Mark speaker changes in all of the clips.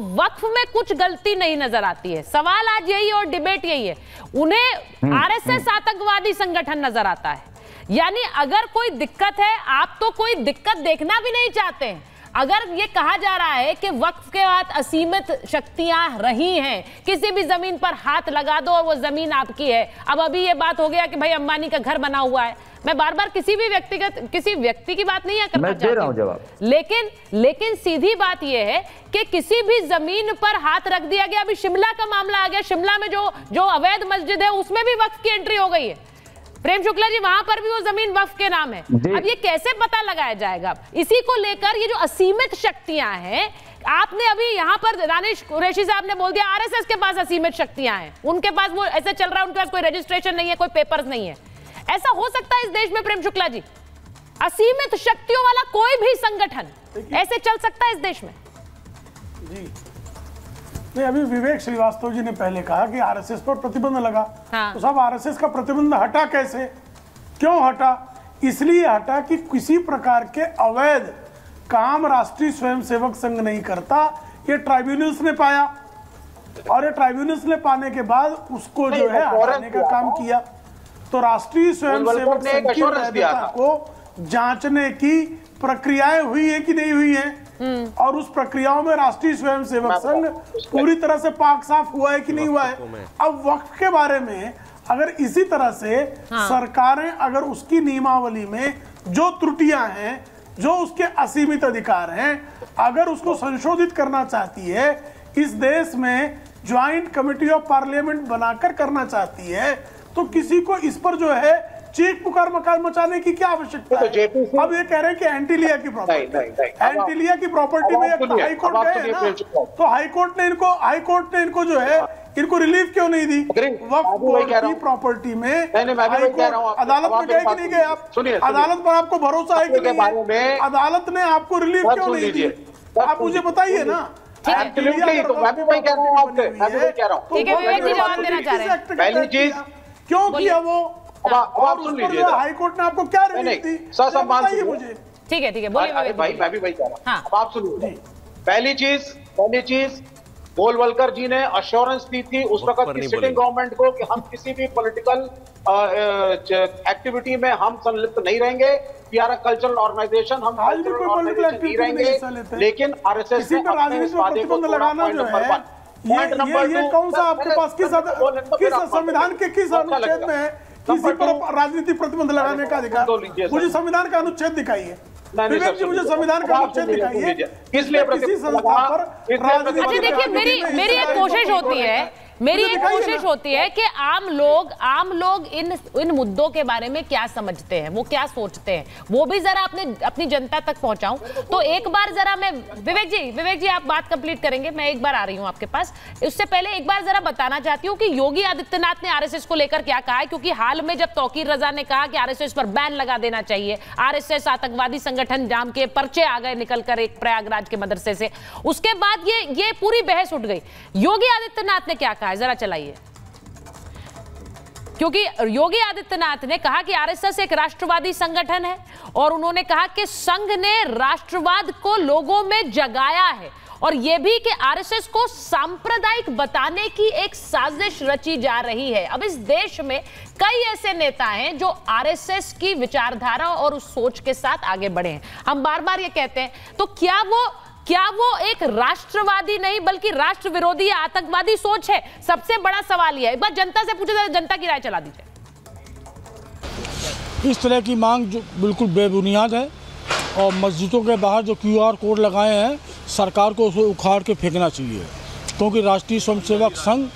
Speaker 1: वक्फ में कुछ गलती नहीं नजर आती है। सवाल आज यही है और डिबेट यही है, उन्हें आरएसएस आतंकवादी संगठन नजर आता है। यानी अगर कोई दिक्कत है, आप तो कोई दिक्कत देखना भी नहीं चाहते हैं। अगर ये कहा जा रहा है कि वक्फ के बाद असीमित शक्तियां रही हैं, किसी भी जमीन पर हाथ लगा दो और वो जमीन आपकी है। अब अभी ये बात हो गया कि भाई अंबानी का घर बना हुआ है। मैं बार बार किसी व्यक्ति की बात नहीं करना चाहती हूं, जवाब। लेकिन सीधी बात यह है कि किसी भी जमीन पर हाथ रख दिया गया। अभी शिमला का मामला आ गया, शिमला में जो अवैध मस्जिद है उसमें भी वक्फ की एंट्री हो गई है। प्रेम शुक्ला जी, वहां पर भी वो जमीन वक्फ के नाम है। अब ये कैसे पता लगाया जाएगा? इसी को लेकर ये जो असीमित शक्तियां हैं, आपने अभी यहाँ पर दानिश कुरैशी साहब ने बोल दिया आरएसएस के पास असीमित शक्तियां हैं, उनके पास वो ऐसे चल रहा है, उनके पास कोई रजिस्ट्रेशन नहीं है, कोई पेपर्स नहीं है। ऐसा हो सकता है इस देश में प्रेम शुक्ला जी? असीमित शक्तियों वाला कोई भी संगठन ऐसे चल सकता है इस देश में?
Speaker 2: जी नहीं, अभी विवेक श्रीवास्तव जी ने पहले कहा कि आरएसएस पर प्रतिबंध लगा। हाँ। तो साहब, आरएसएस का प्रतिबंध हटा कैसे, क्यों हटा? इसलिए हटा कि किसी प्रकार के अवैध काम राष्ट्रीय स्वयंसेवक संघ नहीं करता। ये ट्राइब्यूनल्स ने पाया और ये ट्राइब्यूनल्स ने पाने के बाद उसको जो है हटाने का काम किया। तो राष्ट्रीय स्वयंसेवक संघ की वैधता को जांचने की प्रक्रियाएं हुई है कि नहीं हुई है, और उस प्रक्रियाओं में राष्ट्रीय स्वयंसेवक संघ पूरी तरह से पाक साफ हुआ है कि नहीं हुआ है। अब वक्फ के बारे में अगर इसी तरह से सरकारें अगर उसकी नियमावली में जो त्रुटियां हैं, जो उसके असीमित अधिकार हैं, अगर उसको संशोधित करना चाहती है, इस देश में ज्वाइंट कमेटी ऑफ पार्लियामेंट बनाकर करना चाहती है, तो किसी को इस पर जो है चीख पुकार मचाने की क्या आवश्यकता है? अब ये कह रहे हैं कि एंटीलिया की प्रॉपर्टी में हाईकोर्ट गए ना, तो हाईकोर्ट ने इनको जो है इनको रिलीफ क्यों नहीं दी? वक्फ बोर्ड की प्रॉपर्टी में अदालत में गए कि नहीं गए आप? अदालत पर आपको भरोसा है कि नहीं? अदालत ने आपको रिलीफ क्यों नहीं दी? आप मुझे बताइए ना।
Speaker 3: पहली चीज
Speaker 2: क्यों किया वो? हाईकोर्ट ने आपको क्या रिलीफ दी?
Speaker 3: बताइए
Speaker 2: मुझे।
Speaker 1: ठीक है बोलिए
Speaker 3: भाई, मैं भी वही कह रहा हूँ। अब आप सुनिए, पहली चीज गोलवलकर जी ने अश्योरेंस दी थी उस वक्त की सिटिंग गवर्नमेंट को कि हम किसी भी पॉलिटिकल एक्टिविटी में हम संलिप्त नहीं रहेंगे। We are a cultural organisation, हम नहीं रहेंगे। लेकिन आरएसएस
Speaker 2: ने प्रतिबंध लगाना जो है, ये कौन सा आपके पास किस संविधान के किस अनुच्छेद में है किसी पर राजनीतिक प्रतिबंध लगाने का अधिकार? मुझे संविधान का अनुच्छेद दिखाइए। विवेक जी, मुझे संविधान का अनुच्छेद दिखाइए किसी संस्था पर राजनीतिक।
Speaker 1: अच्छा देखिए, मेरी एक कोशिश होती है कि आम लोग इन मुद्दों के बारे में क्या समझते हैं, वो क्या सोचते हैं, वो भी जरा अपनी जनता तक पहुंचाऊं। तो एक बार जरा मैं विवेक जी आप बात कंप्लीट करेंगे, मैं एक बार आ रही हूं आपके पास। उससे पहले एक बार जरा बताना चाहती हूं कि योगी आदित्यनाथ ने आरएसएस को लेकर क्या कहा है, क्योंकि हाल में जब तौकीर रजा ने कहा कि आरएसएस पर बैन लगा देना चाहिए, आरएसएस आतंकवादी संगठन नाम के पर्चे आ गए निकलकर एक प्रयागराज के मदरसे से, उसके बाद ये पूरी बहस उठ गई। योगी आदित्यनाथ ने क्या कहा, जरा चलाइए। क्योंकि योगी आदित्यनाथ ने कहा कि आरएसएस एक राष्ट्रवादी संगठन है और उन्होंने कहा कि संघ ने राष्ट्रवाद को लोगों में जगाया है, और यह भी कि आरएसएस को सांप्रदायिक बताने की एक साजिश रची जा रही है। अब इस देश में कई ऐसे नेता हैं जो आरएसएस की विचारधारा और उस सोच के साथ आगे बढ़े हैं। हम बार बार ये कहते हैं, तो क्या वो एक राष्ट्रवादी नहीं बल्कि राष्ट्र विरोधी या आतंकवादी सोच है? सबसे बड़ा सवाल यह है। एक बार जनता से पूछे, जनता की राय चला दीजिए।
Speaker 4: इस तरह की मांग जो बिल्कुल बेबुनियाद है, और मस्जिदों के बाहर जो QR कोड लगाए हैं, सरकार को उसे उखाड़ के फेंकना चाहिए, क्योंकि राष्ट्रीय स्वयंसेवक संघ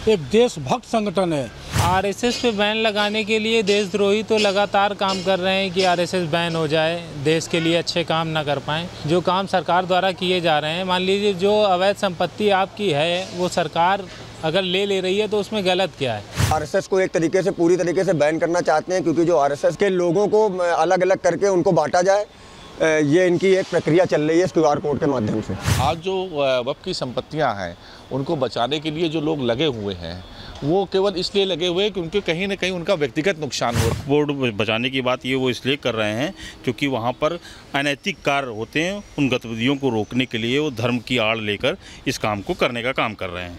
Speaker 4: एक देशभक्त संगठन है।
Speaker 5: आरएसएस पे बैन लगाने के लिए देशद्रोही तो लगातार काम कर रहे हैं कि आरएसएस बैन हो जाए, देश के लिए अच्छे काम ना कर पाएँ। जो काम सरकार द्वारा किए जा रहे हैं, मान लीजिए जो अवैध संपत्ति आपकी है वो सरकार अगर ले रही है तो उसमें गलत क्या है?
Speaker 6: आरएसएस को एक तरीके से पूरी तरीके से बैन करना चाहते हैं, क्योंकि जो आरएसएस के लोगों को अलग अलग करके उनको बांटा जाए, ये इनकी एक प्रक्रिया चल रही है इस QR कोड के माध्यम से।
Speaker 7: आज जो वक्फ की संपत्तियां हैं उनको बचाने के लिए जो लोग लगे हुए हैं वो केवल इसलिए लगे हुए हैं क्योंकि कहीं ना कहीं उनका व्यक्तिगत नुकसान हो। बोर्ड बचाने की बात ये वो इसलिए कर रहे हैं क्योंकि वहाँ पर अनैतिक कार्य होते हैं, उन गतिविधियों को रोकने के लिए वो धर्म की आड़ लेकर इस काम को करने का काम कर रहे हैं।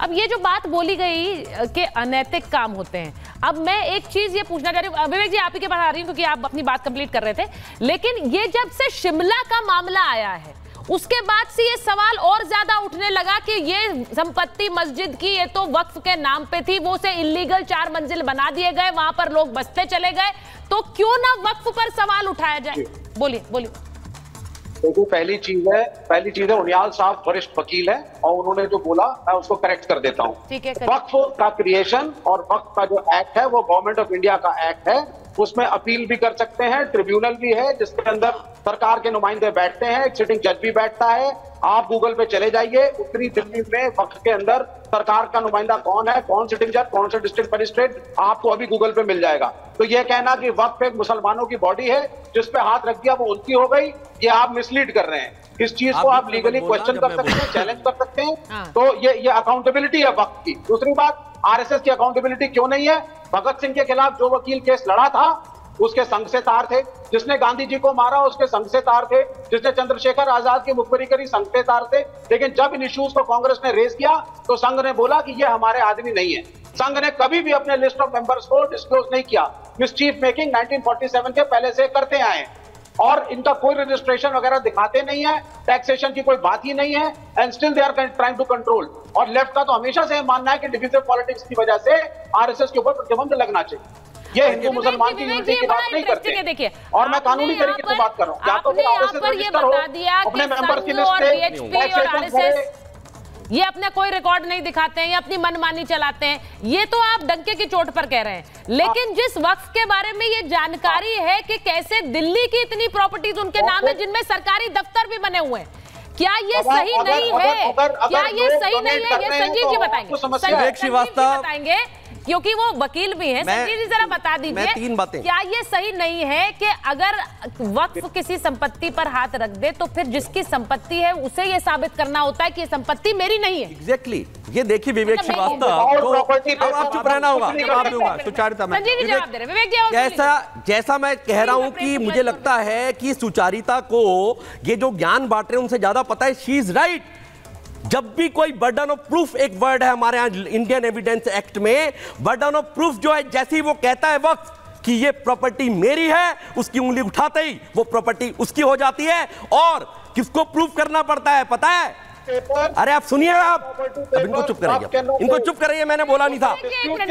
Speaker 1: अब ये जो बात बोली गई कि अनैतिक काम होते हैं, अब मैं एक चीज ये पूछना चाह रही हूँ, विवेक जी आप ही के पास आ रही हूँ क्योंकि आप अपनी बात कंप्लीट कर रहे थे, लेकिन ये जब से शिमला का मामला आया है उसके बाद से ये सवाल और ज्यादा उठने लगा कि ये संपत्ति मस्जिद की, ये तो वक्फ के नाम पे थी, वो से इलीगल 4 मंजिल बना दिए गए, वहां पर लोग बसते चले गए, तो क्यों ना वक्फ पर सवाल उठाया जाए? बोलिए बोलिए।
Speaker 3: देखो पहली चीज है उनियाल साहब वरिष्ठ वकील है और उन्होंने जो बोला मैं उसको करेक्ट कर देता हूँ। वक्फ का क्रिएशन और वक्फ का जो एक्ट है वो गवर्नमेंट ऑफ इंडिया का एक्ट है, उसमें अपील भी कर सकते हैं, ट्रिब्यूनल भी है जिसके अंदर सरकार के नुमाइंदे बैठते हैं, एक सिटिंग जज भी बैठता है। आप गूगल पे चले जाइए, उत्तरी दिल्ली में वक्फ के अंदर सरकार का नुमाइंदा कौन है, कौन सिटिंग जज, कौन सा डिस्ट्रिक्ट मजिस्ट्रेट, आपको अभी गूगल पे मिल जाएगा। तो ये कहना कि वक्फ एक मुसलमानों की बॉडी है जिस पे हाथ रख दिया वो उल्टी हो गई, ये आप मिसलीड कर रहे हैं। इस चीज को आप लीगली क्वेश्चन कर सकते हैं, चैलेंज कर सकते हैं। तो ये अकाउंटेबिलिटी है वक्फ की। दूसरी बात, आरएसएस की अकाउंटेबिलिटी क्यों नहीं है? भगत सिंह के खिलाफ जो वकील केस लड़ा था उसके संग से तार थे, जिसने गांधी जी को मारा उसके संग से तार थे, जिसने चंद्रशेखर आजाद की मुखबरी करी संग से तार थे। लेकिन जब इन इश्यूज को कांग्रेस ने रेज किया तो संघ ने बोला कि ये हमारे आदमी नहीं है। संघ ने कभी भी अपने लिस्ट ऑफ मेंबर्स को डिस्क्लोज नहीं किया। मिसचीफ मेकिंग 1947 के पहले से करते आए और इनका कोई रजिस्ट्रेशन वगैरह दिखाते नहीं है, टैक्सेशन की कोई बात ही नहीं है, and still they are trying to control. और लेफ्ट का तो हमेशा से मानना है कि डिविजिव पॉलिटिक्स की वजह से आरएसएस के ऊपर प्रतिबंध लगना चाहिए। ये हिंदू मुसलमान की यूनिटी की बात नहीं करते। देखिए, और मैं कानूनी तरीके से बात कर रहा हूँ। या तो आरएसएस रजिस्टर हो, अपने मेंबर्स की लिस्ट पे
Speaker 1: ये अपने कोई रिकॉर्ड नहीं दिखाते हैं, ये अपनी मनमानी चलाते हैं, ये तो आप डंके की चोट पर कह रहे हैं। लेकिन जिस वक्फ के बारे में ये जानकारी है कि कैसे दिल्ली की इतनी प्रॉपर्टीज उनके नाम है जिनमें सरकारी दफ्तर भी बने हुए हैं, क्या ये सही नहीं है? क्या ये सही नहीं है? ये संजीव जी बताएंगे, बताएंगे क्योंकि वो वकील भी हैं। संजीव जी जरा बता दीजिए,
Speaker 8: 3 बातें।
Speaker 1: क्या ये सही नहीं है कि अगर वक्फ किसी संपत्ति पर हाथ रख दे तो फिर जिसकी संपत्ति है उसे ये साबित करना होता है कि ये संपत्ति मेरी नहीं है?
Speaker 8: एग्जैक्टली ये देखिए विवेक श्रीवास्तव, अब आप चुप रहना होगा, जवाब दूंगा सुचारिता में। जैसा मैं कह रहा हूं कि मुझे लगता है कि सुचारिता को ये जो ज्ञान बांट रहे हैं उनसे ज्यादा पता है। She is right. जब भी कोई बर्डन ऑफ प्रूफ, एक वर्ड है हमारे यहाँ इंडियन एविडेंस एक्ट में, बर्डन ऑफ प्रूफ जो है, जैसे ही वो कहता है वक्त कि ये प्रॉपर्टी मेरी है, उसकी उंगली उठाते ही वो प्रॉपर्टी उसकी हो जाती है। और किसको प्रूफ करना पड़ता है पता है? अरे आप सुनिए, आप अब इनको चुप कराइए, इनको चुप कराइए, मैंने बोला नहीं था।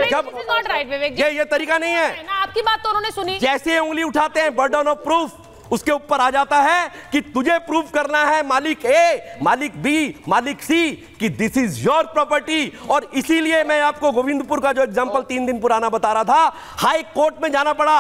Speaker 8: जब ये तरीका नहीं है,
Speaker 1: आपकी बात तो उन्होंने सुनी।
Speaker 8: जैसे उंगली उठाते हैं बर्डन ऑफ प्रूफ उसके ऊपर आ जाता है कि तुझे प्रूफ करना है मालिक ए, मालिक बी, मालिक सी कि दिस इज योर प्रॉपर्टी। और इसीलिए मैं आपको गोविंदपुर का जो एग्जांपल 3 दिन पुराना बता रहा था, हाई कोर्ट में जाना पड़ा।